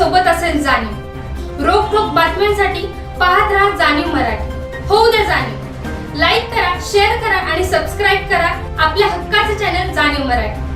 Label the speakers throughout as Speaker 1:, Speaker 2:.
Speaker 1: सोबत असेल जाणीव। रोखोक बातम्यांसाठी पाहत राहा जाणीव मराठी। होऊ द्या जाणीव। लाईक करा, शेअर करा आणि सबस्क्राईब करा आपल्या हक्काचे चॅनल जाणीव मराठी।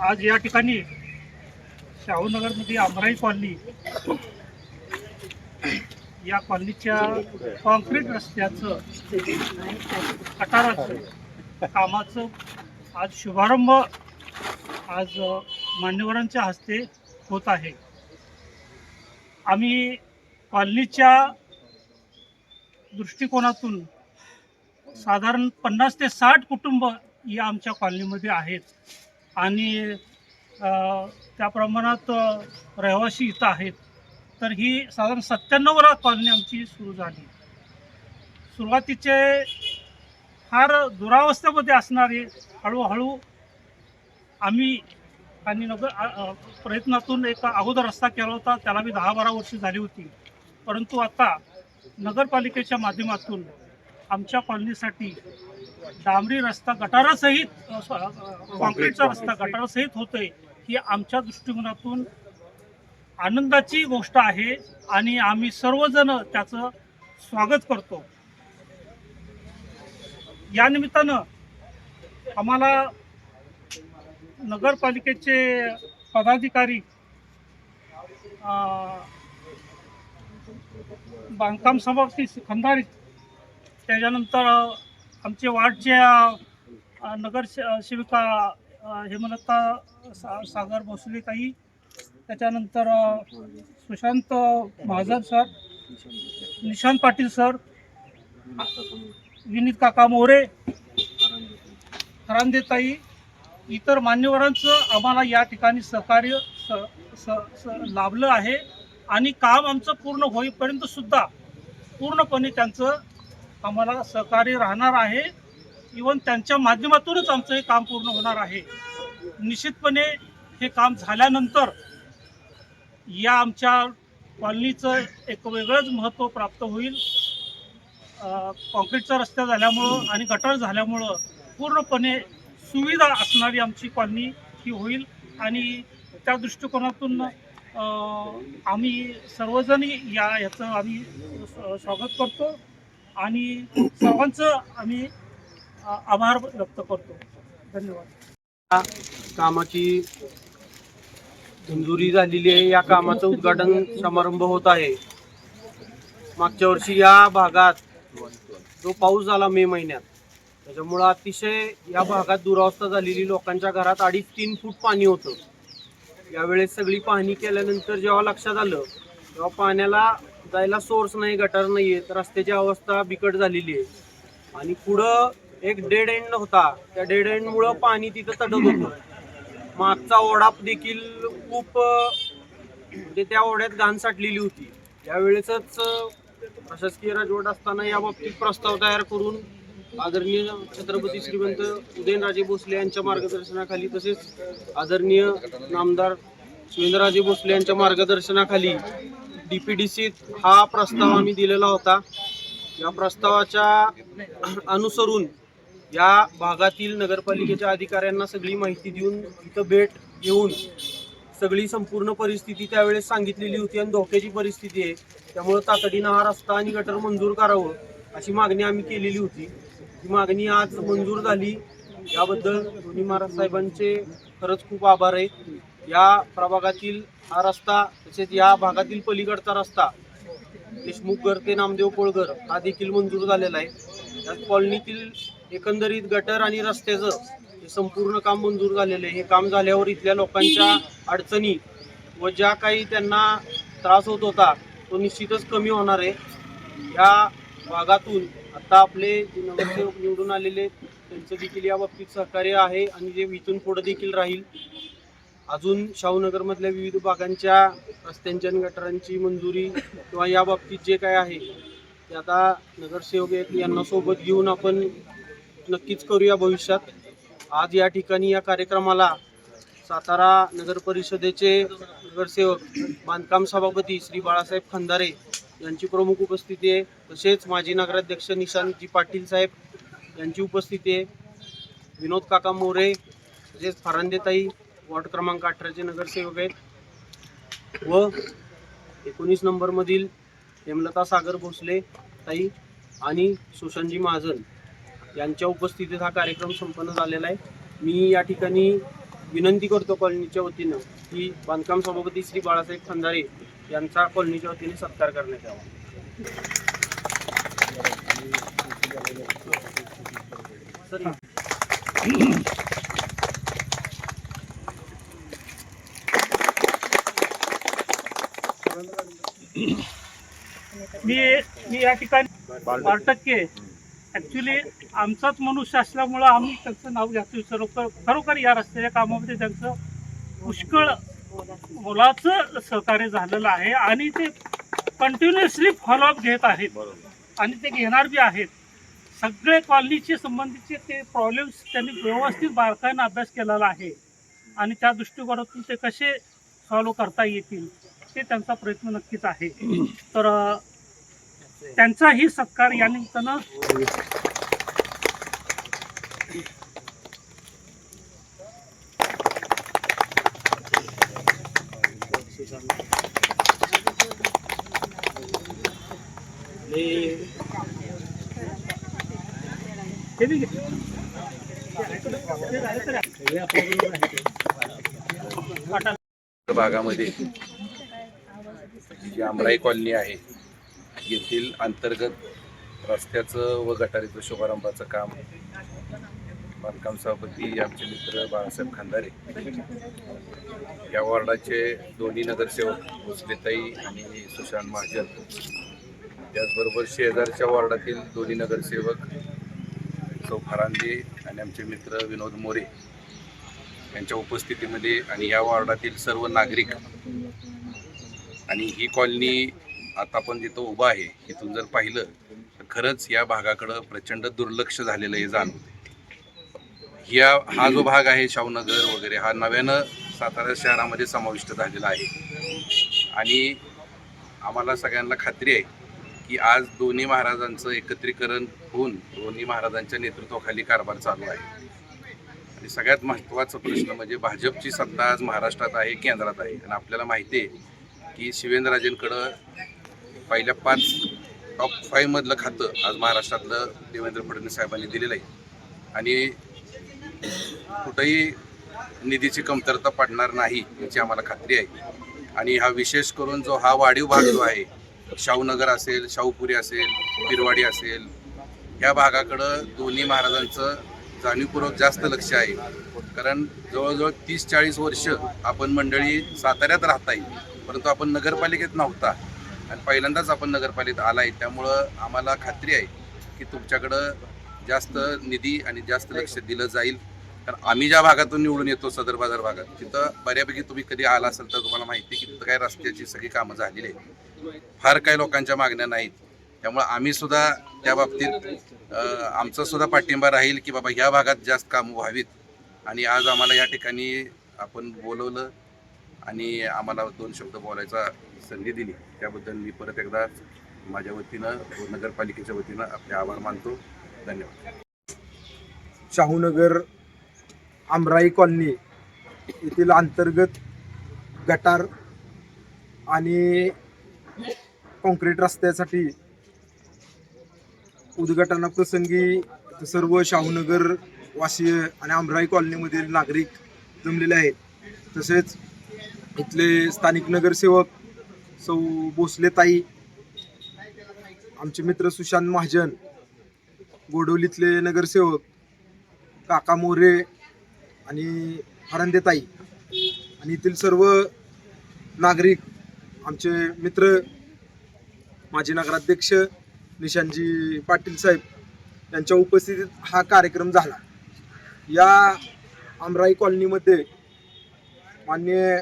Speaker 2: आज या ठिकाणी शाहूनगरमध्ये आमराई कॉलनी या कॉलनीच्या कॉन्क्रीट रस्त्याचं गटाराचं कामाचं आज शुभारंभ आज मान्यवरांच्या हस्ते होत आहे. आम्ही कॉलनीच्या दृष्टिकोनातून साधारण 50 ते 60 कुटुंब या आमच्या कॉलनीमध्ये आहेत आणि त्या प्रमाणात रहिवासी इथं आहेत. तर ही साधारण 97 कॉलनी आमची सुरू झाली. सुरुवातीचे फार दुरावस्थेमध्ये असणारे हळूहळू आम्ही आणि प्रयत्नातून एक अगोदर रस्ता केला होता, त्याला मी 10-12 वर्ष झाली होती. परंतु आता नगरपालिकेच्या माध्यमातून आमच्या कॉलनीसाठी डांबरी रस्ता गटारासहित कॉन्क्रीटचा रस्ता गटारासहित होतोय, ही आमच्या दृष्टिकोनातून आनंदाची गोष्ट आहे आणि आम्ही सर्वजण त्याचं स्वागत करतो. या निमित्तानं आम्हाला नगरपालिकेचे पदाधिकारी, बांधकाम सभापती खंदारी, त्याच्यानंतर आमचे वार्डच्या नगरसेविका हेमलता सागर भोसले ताई, त्याच्यानंतर सुशांत महाजन सर, निशांत पाटील सर, विनीत काका मोरे, हरांदे ताई, इतर मान्यवरांचं आम्हाला या ठिकाणी सहकार्य लाभलं आहे आणि काम आमचं पूर्ण होईपर्यंत सुद्धा पूर्णपणे त्यांचं आम्हाला सहकार्य राहणार आहे. इव्हन त्यांच्या माध्यमातूनच आमचं हे काम पूर्ण होणार आहे. निश्चितपणे हे काम झाल्यानंतर या आमच्या कॉलनीचं एक वेगळंच महत्त्व प्राप्त होईल. कॉन्क्रीटचा रस्ता झाल्यामुळं आणि गटार झाल्यामुळं पूर्णपणे सुविधा असणारी आमची कॉलनी ही होईल आणि त्या दृष्टिकोनातून आम्ही सर्वजण याचं आम्ही स्वागत करतो आणि सर्वांचं आम्ही आभार व्यक्त करतो. धन्यवाद.
Speaker 3: कामाची मंजुरी झालेली आहे. या कामाचं उद्घाटन समारंभ होत आहे. मागच्या वर्षी या भागात जो पाऊस झाला मे महिन्यात, त्याच्यामुळं अतिशय या भागात दुरावस्था झालेली, लोकांच्या घरात 2.5-3 फूट पाणी होतं. यावेळेस सगळी पाहणी केल्यानंतर जेव्हा लक्षात आलं तेव्हा पाण्याला जायला सोर्स नाही, गटार नाही आहे, तर रस्त्याची अवस्था बिकट झालेली आहे आणि पुढं एक डेड एंड होता. त्या डेड एंडमुळं पाणी तिथं तटत होतं. मागचा ओढा देखील खूप म्हणजे त्या ओढ्यात घाण साठलेली होती. यावेळेसच प्रशासकीय राजवट असताना या बाबतीत प्रस्ताव तयार करून आदरणीय छत्रपती श्रीमंत उदयनराजे भोसले यांच्या मार्गदर्शनाखाली, तसेच आदरणीय नामदार शिवेंद्रराजे भोसले यांच्या मार्गदर्शनाखाली DPDCत हा प्रस्ताव आम्ही दिलेला होता. या प्रस्तावाच्या अनुसरून या भागातील नगरपालिकेच्या अधिकाऱ्यांना सगळी माहिती देऊन इथं भेट घेऊन सगळी संपूर्ण परिस्थिती त्यावेळेस सांगितलेली होती आणि धोक्याची परिस्थिती आहे, त्यामुळे तातडीनं हा रस्ता आणि गटर मंजूर करावं अशी मागणी आम्ही केलेली होती. ही मागणी आज मंजूर झाली. याबद्दल दोन्ही महाराज साहेबांचे खरंच खूप आभार आहे. या प्रभागातील हा रस्ता, तसेच या भागातील पलीकडचा रस्ता देशमुखगर ते नामदेव पोळगर हा देखील मंजूर झालेला आहे. या कॉलनीतील एकंदरीत गटर आणि रस्त्याचं हे संपूर्ण काम मंजूर झालेलं आहे. हे काम झाल्यावर इथल्या लोकांच्या अडचणी व ज्या काही त्यांना त्रास होत होता तो निश्चितच कमी होणार आहे. या भागातून आता आपले जे नगरसेवक निवडून आलेले त्यांचं देखील या बाबतीत सहकार्य आहे आणि जे इथून पुढे देखील राहील. अजून शाहूनगरमधल्या विविध भागांच्या रस्त्यांच्या आणि गटारांची मंजुरी किंवा या बाबतीत जे काय आहे ते आता नगरसेवक यांना सोबत घेऊन आपण नक्कीच करूया भविष्यात. आज या ठिकाणी या कार्यक्रमाला सातारा नगर परिषदेचे नगरसेवक, बांधकाम सभापती श्री बाळासाहेब खंदारे यांची प्रमुख उपस्थिती आहे. तसेच माजी नगराध्यक्ष निशांतजी पाटील साहेब यांची उपस्थिती आहे. विनोद काका मोरे, तसेच फरांदेताई वॉर्ड क्रमांक 18चे नगरसेवक आहेत व 19 नंबरमधील हेमलता सागर भोसले ताई आणि सुशांतजी महाजन यांच्या उपस्थितीत हा कार्यक्रम संपन्न झालेला आहे. मी या ठिकाणी विनंती करतो कॉलनीच्या वतीनं की बांधकाम सभापती श्री बाळासाहेब खंदारे यांचा कॉलनीच्या वतीने सत्कार करण्यात यावा.
Speaker 2: मी या ठिकाणी 12% ऍक्च्युली आमचाच मनुष्य असल्यामुळं आम्ही त्यांचं नाव घ्यायचं विचारलो. खरोखर या रस्त्याच्या कामामध्ये त्यांचं पुष्कळ मोलाचं सहकार्य झालेलं आहे आणि ते कंटिन्युअसली फॉलोअप घेत आहेत आणि ते घेणार बी आहेत. सगळे कॉलनीचे संबंधीचे ते प्रॉब्लेम्स त्यांनी व्यवस्थित बारकाईनं अभ्यास केलेला आहे आणि त्या दृष्टिकोनातून ते कसे सॉल्व्ह करता येतील ते त्यांचा प्रयत्न नक्कीच आहे. तर त्यांचाही सत्कार या निमित्तानं
Speaker 4: भागामध्ये जी आमराई कॉलनी आहे येथील अंतर्गत रस्त्याचं व गटारीचं शुभारंभाचं काम बांधकाम सभापती आमचे मित्र बाळासाहेब खंदारे, या वॉर्डाचे दोन्ही नगरसेवक भोसलेताई आणि सुशांत महाजन, त्याचबरोबर शेजारच्या वॉर्डातील दोन्ही नगरसेवक सौ फरांदे आणि आमचे मित्र विनोद मोरे यांच्या उपस्थितीमध्ये आणि या वॉर्डातील सर्व नागरिक आणि ही कॉलनी आता आपण जिथं उभा आहे इथून जर पाहिलं तर खरंच या भागाकडं प्रचंड दुर्लक्ष झालेलं हे जाणवते. हा जो भाग आहे शाहूनगर वगैरे हा नव्यानं सातारा शहरामध्ये समाविष्ट झालेला आहे आणि आम्हाला सगळ्यांना खात्री आहे की आज दोन्ही महाराजांचं एकत्रीकरण होऊन दोन्ही महाराजांच्या नेतृत्वाखाली कारभार चालू आहे. आणि सगळ्यात महत्त्वाचा प्रश्न म्हणजे भाजपची सत्ता आज महाराष्ट्रात आहे, केंद्रात आहे आणि आपल्याला माहिती आहे की शिवेंद्रराजेंकडं पहिल्या 5 टॉप 5 मधलं खातं आज महाराष्ट्रातलं देवेंद्र फडणवीस साहेबांनी दिलेलं आहे आणि कुठंही निधीची कमतरता पडणार नाही याची आम्हाला खात्री आहे. आणि हा विशेष करून जो हा वाढीव भाग जो आहे शाहूनगर असेल, शाहूपुरी असेल, पिरवाडी असेल, ह्या भागाकडं दोन्ही महाराजांचं जाणीवपूर्वक जास्त लक्ष आहे. कारण जवळजवळ 30-40 वर्ष आपण मंडळी साताऱ्यात राहता येईल परंतु आपण नगरपालिकेत नव्हता आणि पहिल्यांदाच आपण नगरपालिकेत आला आहे. त्यामुळं आम्हाला खात्री आहे की तुमच्याकडं जास्त निधी आणि जास्त लक्ष दिलं जाईल. कारण आम्ही ज्या भागातून निवडून येतो सदर बाजार भागात तिथं बऱ्यापैकी तुम्ही कधी आला असेल तर तुम्हाला माहिती आहे की तिथं काय रस्त्याची सगळी कामं झालेली आहेत, फार काही लोकांच्या मागण्या नाहीत. त्यामुळे आम्ही सुद्धा त्या बाबतीत आमचा सुद्धा पाठिंबा राहील की बाबा ह्या भागात जास्त कामं व्हावीत. आणि आज आम्हाला या ठिकाणी आपण बोलवलं आणि आम्हाला 2 शब्द बोलायचा संधी दिली त्याबद्दल मी परत एकदा माझ्या वतीनं व नगरपालिकेच्या वतीनं आपले आभार मानतो. धन्यवाद.
Speaker 5: शाहूनगर आमराई कॉलनी येथील अंतर्गत गटार आणि कॉन्क्रीट रस्त्यासाठी उद्घाटनाप्रसंगी सर्व शाहूनगर वासीय आणि आमराई कॉलनीमधील नागरिक जमलेले आहेत. तसेच इथले स्थानिक नगरसेवक सौ भोसलेताई, आमचे मित्र सुशांत महाजन, गोडवलीतले नगरसेवक काका मोरे आणि फरांदेताई आणि येथील सर्व नागरिक, आमचे मित्र माजी नगराध्यक्ष निशांतजी पाटील साहेब यांच्या उपस्थितीत हा कार्यक्रम झाला. या आमराई कॉलनीमध्ये माननीय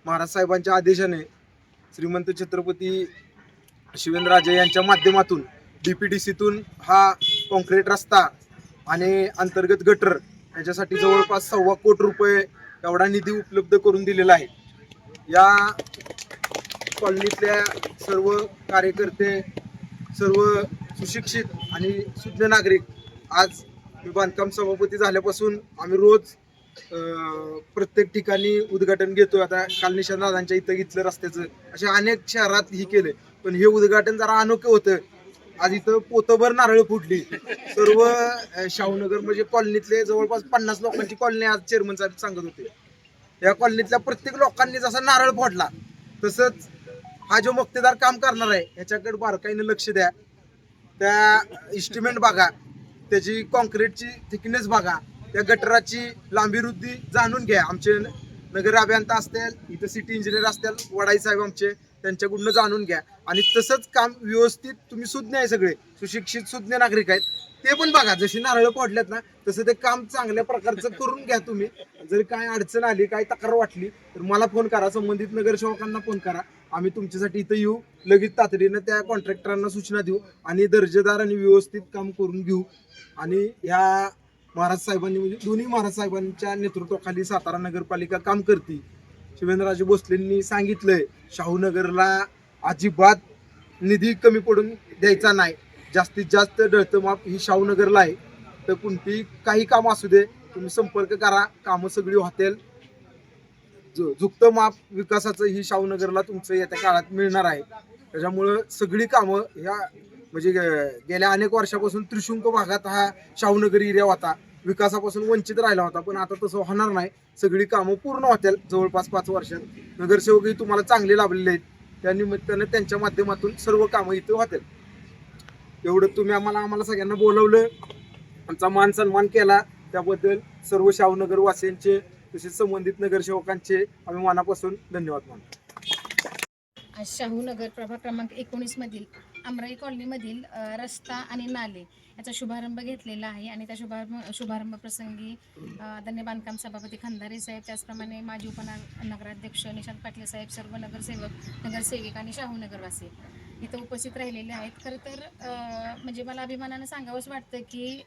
Speaker 5: महाराज साहेबांच्या आदेशाने श्रीमंत छत्रपती शिवेंद्रराजे यांच्या माध्यमातून DPDCतून हा कॉन्क्रीट रस्ता आणि अंतर्गत गटर याच्यासाठी जवळपास 1.25 कोटी रुपये एवढा निधी उपलब्ध करून दिलेला आहे. या कॉलनीतल्या सर्व कार्यकर्ते, सर्व सुशिक्षित आणि शुद्ध नागरिक, आज मी बांधकाम सभापती झाल्यापासून आम्ही रोज प्रत्येक ठिकाणी उद्घाटन घेतो. आता काल निशांत दादांच्या इथं घेतलं रस्त्याचं, अशा अनेक शहरात ही केले पण हे उद्घाटन जरा अनोखं होतं. आज इथं पोतभर नारळ फुटली. सर्व शाहूनगर म्हणजे कॉलनीतले जवळपास 50 लोकांची कॉलनी आज चेअरमन साहेब सांगत होते. या कॉलनीतल्या प्रत्येक लोकांनी जसा नारळ फोडला तसंच हा जो मक्तेदार काम करणार आहे ह्याच्याकडे बारकाईनं लक्ष द्या. त्या इस्टिमेट बघा, त्याची कॉन्क्रीटची थिकनेस बघा, त्या गटराची लांबी रुंदी जाणून घ्या. आमचे नगर अभियंता असतील, इथं सिटी इंजिनियर असतील, वडाई साहेब आमचे, त्यांच्याकडून जाणून घ्या. आणि तसंच काम व्यवस्थित, तुम्ही सुज्ञ आहे, सगळे सुशिक्षित सुज्ञ नागरिक आहेत, ते पण बघा. जशी नारळ पडल्यात ना तसं ते काम चांगल्या प्रकारचं करून घ्या. तुम्ही जर काय अडचण आली, काय तक्रार वाटली तर मला फोन करा, संबंधित नगरसेवकांना फोन करा. आम्ही तुमच्यासाठी इथं येऊ, लगेच तातडीनं त्या कॉन्ट्रॅक्टरांना सूचना देऊ आणि दर्जेदार आणि व्यवस्थित काम करून घेऊ. आणि ह्या महाराज साहेबांनी, म्हणजे दोन्ही महाराज साहेबांच्या नेतृत्वाखाली सातारा नगरपालिका काम करते. शिवेंद्रराजे भोसलेंनी सांगितलंय, शाहूनगरला अजिबात निधी कमी पडून द्यायचा नाही. जास्तीत जास्त डळतं माप ही शाहूनगरला आहे. तर कोणतीही काही काम असू दे, तुम्ही संपर्क करा, कामं सगळी होतील. झुकतं माप विकासाचं ही शाहूनगरला तुमचं येत्या काळात मिळणार आहे. त्याच्यामुळं सगळी कामं ह्या, म्हणजे गेल्या अनेक वर्षापासून त्रिशुंक भागात हा शाहूनगर एरिया होता, विकासापासून वंचित राहिला होता. पण आता तसं होणार नाही, सगळी कामं पूर्ण होतील जवळपास 5 वर्षात. नगरसेवकही तुम्हाला चांगले लाभलेले आहेत, त्या निमित्तानं त्यांच्या माध्यमातून सर्व कामं इथं होतील. एवढं तुम्ही आम्हाला सगळ्यांना बोलवलं, आमचा मान सन्मान केला, त्याबद्दल सर्व शाहूनगर वासियांचे तसेच संबंधित नगरसेवकांचे आम्ही मनापासून धन्यवाद मानतो.
Speaker 6: आज शाहूनगर प्रभाग क्रमांक 19 मधील आमराई कॉलनीमधील रस्ता आणि नाले याचा शुभारंभ घेतलेला आहे. आणि त्या शुभारंभ प्रसंगी आदरणीय बांधकाम सभापती खंदारे साहेब, त्याचप्रमाणे माजी उपनगराध्यक्ष निशांत पाटील साहेब, सर्व नगरसेवक, नगरसेविका आणि शाहूनगरवासी इथं उपस्थित राहिलेले आहेत. खरं तर म्हणजे मला अभिमानानं सांगावंच वाटतं की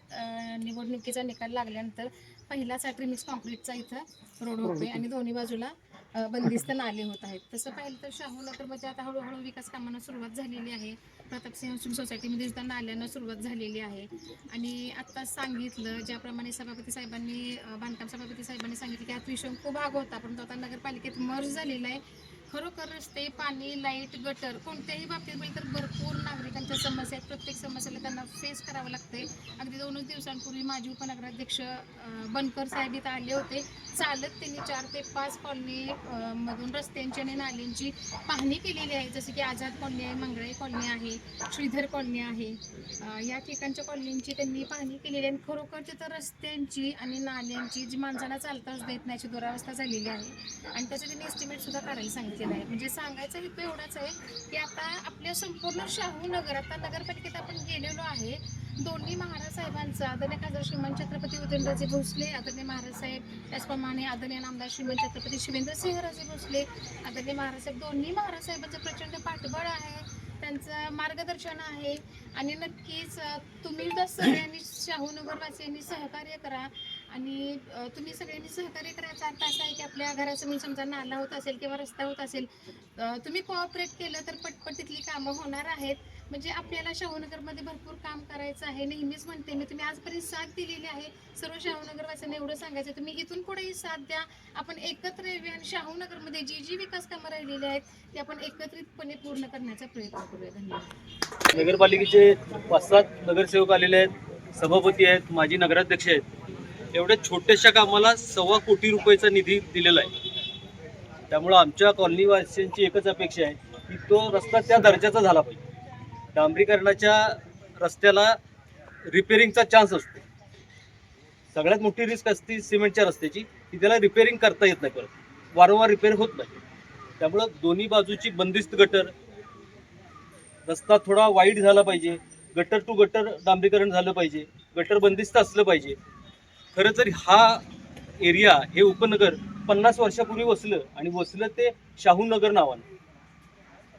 Speaker 6: निवडणुकीचा निकाल लागल्यानंतर पहिलाच ट्रिमिक्स कॉन्क्रीटचा इथं रोड होतोय आणि दोन्ही बाजूला बंदिस्त नाले होत आहेत. तसं पाहिलं तर शाहूनगरमध्ये आता हळूहळू विकास कामांना सुरुवात झालेली आहे. प्रतापसिंह सोसायटीमध्ये सुद्धा नाल्यांना सुरुवात झालेली आहे. आणि आत्ता सांगितलं ज्याप्रमाणे सभापती साहेबांनी, बांधकाम सभापती साहेबांनी सांगितलं की हा त्रिशंकू भाग होता, परंतु आता नगरपालिकेत मर्ज झालेला आहे. खरोखर रस्ते, पाणी, लाईट, गटर कोणत्याही बाबतीत बघितलं तर भरपूर नागरिकांच्या समस्या आहेत. प्रत्येक समस्येला त्यांना फेस करावं लागतंय. अगदी 2 दिवसांपूर्वी माजी उपनगराध्यक्ष बनकर साहेब इथं आले होते. चालत त्यांनी 4 ते 5 कॉलनी मधून रस्त्यांची आणि नाल्यांची पाहणी केलेली आहे. जसे की आझाद कॉलनी आहे, मंगळाई कॉलनी आहे, श्रीधर कॉलनी आहे, या ठिकाणच्या कॉलनींची त्यांनी पाहणी केलेली आहे. खरोखर तिथं रस्त्यांची आणि नाल्यांची जी माणसाला चालताच देत नाही, याची दुरावस्था झालेली आहे. आणि त्याचं त्यांनी एस्टिमेट सुद्धा करायला सांगितलं आहे. म्हणजे सांगायचा हेतू एवढाच आहे की आता आपल्या संपूर्ण शाहूनगर, आता नगरपालिकेत आपण गेलेलो आहे, दोन्ही महाराज साहेबांचा, आदरणीय खासदार श्रीमान छत्रपती उदयनराजे भोसले, आदरणीय महाराज साहेब, त्याचप्रमाणे आदरणीय नामदार श्रीमान छत्रपती शिवेंद्रसिंहराजे भोसले, आदरणीय महाराज साहेब, दोन्ही महाराज साहेबांचं प्रचंड पाठबळ आहे, त्यांचं मार्गदर्शन आहे. आणि नक्कीच तुम्ही जर सगळ्यांनी शाहूनगरवासियांनी सहकार्य करा. आणि तुम्ही सगळ्यांनी सहकार्य करायचा अर्थ असा आहे की आपल्या घरासमोर समजा नाला होत असेल किंवा रस्ता होत असेल, तुम्ही कोऑपरेट केलं तर पटपट तिथली कामं होणार आहेत. म्हणजे आपल्याला शाहूनगरमध्ये भरपूर काम करायचं आहे. नेहमीच म्हणते मी, तुम्ही आजपर्यंत साथ दिलेली आहे. सर्व शाहूनगरवासियांना एवढं सांगायचं, तुम्ही इथून पुढेही साथ द्या. आपण एकत्र येऊया आणि शाहूनगरमध्ये जी विकास कामं राहिलेली आहेत ती आपण एकत्रितपणे पूर्ण करण्याचा प्रयत्न करूया. धन्यवाद.
Speaker 3: नगरपालिकेचे 5-7 नगरसेवक आलेले आहेत, सभापती आहेत, माजी नगराध्यक्ष आहेत. एवढ्या छोट्याशा कामाला 1.25 कोटी रुपयाचा निधी दिलेला आहे. त्यामुळं आमच्या कॉलनीवासियांची एकच अपेक्षा आहे की तो रस्ता त्या दर्जाचा झाला पाहिजे. डांबरीकरणाच्या रस्त्याला रिपेरिंगचा चान्स असतो. सगळ्यात मोठी रिस्क असते सिमेंटच्या रस्त्याची, की त्याला रिपेरिंग करता येत नाही, परत वारंवार रिपेअर होत नाही. त्यामुळं दोन्ही बाजूची बंदिस्त गटर, रस्ता थोडा वाईड झाला पाहिजे, गटर टू गटर डांबरीकरण झालं पाहिजे, गटर बंदिस्त असलं पाहिजे. खरं तर हा एरिया, हे उपनगर 50 वर्षापूर्वी वसलं आणि वसलं ते शाहूनगर नावानं.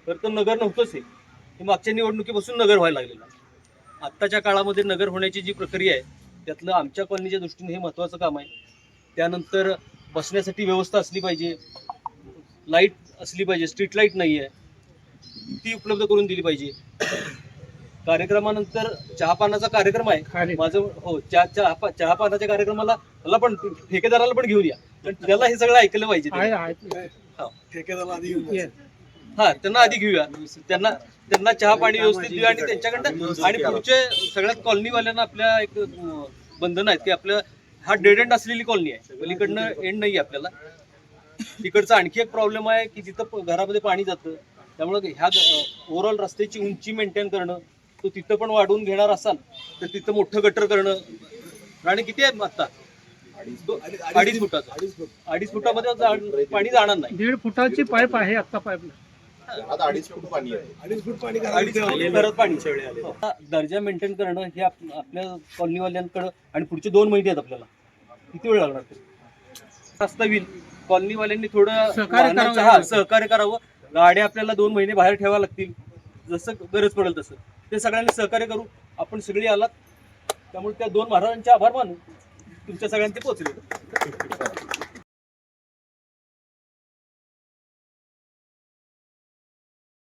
Speaker 3: तर तो नगर नव्हतंच, हे मागच्या निवडणुकीपासून नगर व्हायला लागलेलं. आत्ताच्या काळामध्ये नगर होण्याची जी प्रक्रिया आहे त्यातलं आमच्या कॉलनीच्या दृष्टीने हे महत्त्वाचं काम आहे. त्यानंतर बसण्यासाठी व्यवस्था असली पाहिजे, लाईट असली पाहिजे, स्ट्रीट लाईट नाही आहे ती उपलब्ध करून दिली पाहिजे. कार्यक्रमानंतर चहापानाचा कार्यक्रम आहे माझं, हो, चहापानाच्या कार्यक्रमाला मला पण, ठेकेदाराला पण घेऊन या, पण त्याला हे सगळं ऐकलं पाहिजे. हा, त्यांना आधी घेऊया, त्यांना चहा पाणी व्यवस्थित देऊया आणि त्यांच्याकडनं. आणि पुढचे सगळ्यात कॉलनीवाल्यांना आपल्या एक बंधन आहेत की आपल्या हा डेड एंड असलेली कॉलनी आहे, पलीकडनं एंड नाही आहे आपल्याला. तिकडचा आणखी एक प्रॉब्लेम आहे की तिथं घरामध्ये पाणी जातं,
Speaker 7: त्यामुळे ह्या ओव्हरऑल रस्त्याची उंची मेंटेन करणं, तो तिथं पण वाढवून घेणार असाल तर तिथं मोठं गटर करणं. आणि किती आहेत आता? 2.5 फुटाचं. 2.5 फुटामध्ये पाणी जाणार नाही.
Speaker 2: 1.5 फुटाची पाईप आहे आता पाईपला.
Speaker 8: आता 2.5 फूट पाणी आहे.
Speaker 7: 2.5 फूट घरात पाणी. दर्जा मेंटेन करणं हे आपल्या कॉलनीवाल्यांकडं आणि पुढचे 2 महिने आहेत आपल्याला. किती वेळ लागणार ते? रस्ता होईल. कॉलनीवाल्यांनी थोडं सहकार्य करावं. गाड्या आपल्याला 2 महिने बाहेर ठेवाव्या लागतील, जसं गरज पडेल तसं. ते सगळ्यांनी सहकार्य करू. आपण सगळी आलात, त्यामुळे त्या 2 महाराजांचे आभार मानू. तुमच्या सगळ्यांचे पोहोचले.